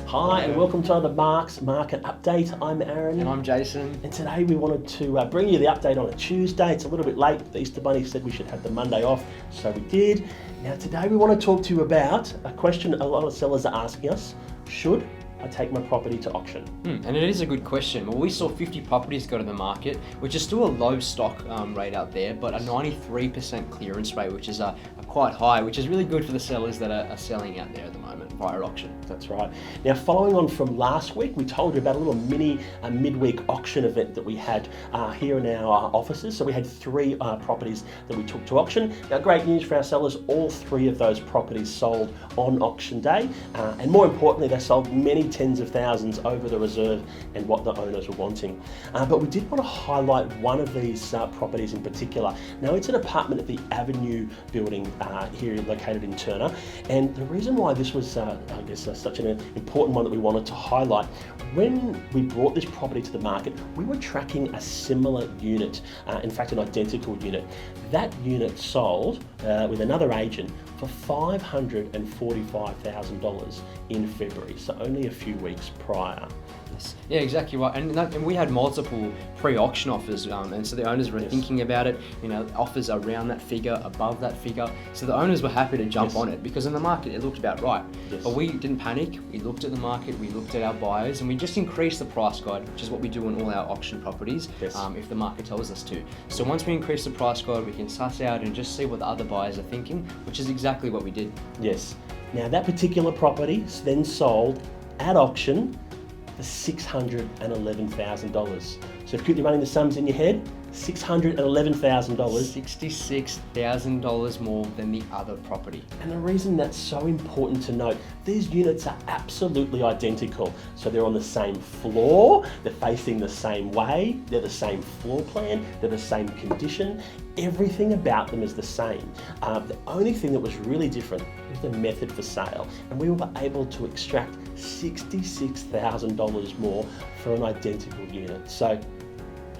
Hi, and welcome to the Marks Market Update. I'm Aaron. And I'm Jason. And today we wanted to bring you the update on a Tuesday. It's a little bit late. The Easter Bunny said we should have the Monday off, so we did. Now today we want to talk to you about a question a lot of sellers are asking us. Should I take my property to auction? And it is a good question. Well, we saw 50 properties go to the market, which is still a low stock rate out there, but a 93% clearance rate, which is a quite high, which is really good for the sellers that are selling out there at the moment via auction. That's right. Now, following on from last week, we told you about a little mini midweek auction event that we had here in our offices. So we had 3 properties that we took to auction. Now, great news for our sellers, all 3 of those properties sold on auction day. And more importantly, they sold many tens of thousands over the reserve and what the owners were wanting. But we did want to highlight one of these properties in particular. Now, it's an apartment at the Avenue building here located in Turner. And the reason why this was, such an important one that we wanted to highlight, when we brought this property to the market, we were tracking a similar unit, in fact, an identical unit. That unit sold with another agent for $545,000 in February, so only a few weeks prior. Yes. Yeah, exactly right. And we had multiple pre-auction offers, and so the owners were thinking about it, offers around that figure, above that figure. So the owners were happy to jump on it because in the market it looked about right. Yes. But we didn't panic. We looked at the market, we looked at our buyers, and we just increased the price guide, which is what we do on all our auction properties, if the market tells us to. So once we increase the price guide, we can suss out and just see what the other buyers are thinking, which is exactly what we did. Yes. Now that particular property then sold at auction for $611,000. So quickly running the sums in your head, $611,000. $66,000 more than the other property. And the reason that's so important to note, these units are absolutely identical. So they're on the same floor, they're facing the same way, they're the same floor plan, they're the same condition. Everything about them is the same. The only thing that was really different was the method for sale. And we were able to extract $66,000 more for an identical unit. So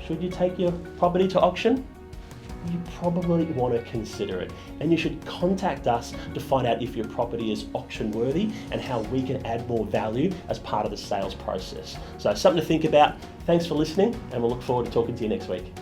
should you take your property to auction? You probably want to consider it, and you should contact us to find out if your property is auction worthy and how we can add more value as part of the sales process. So something to think about. Thanks for listening, and we'll look forward to talking to you next week.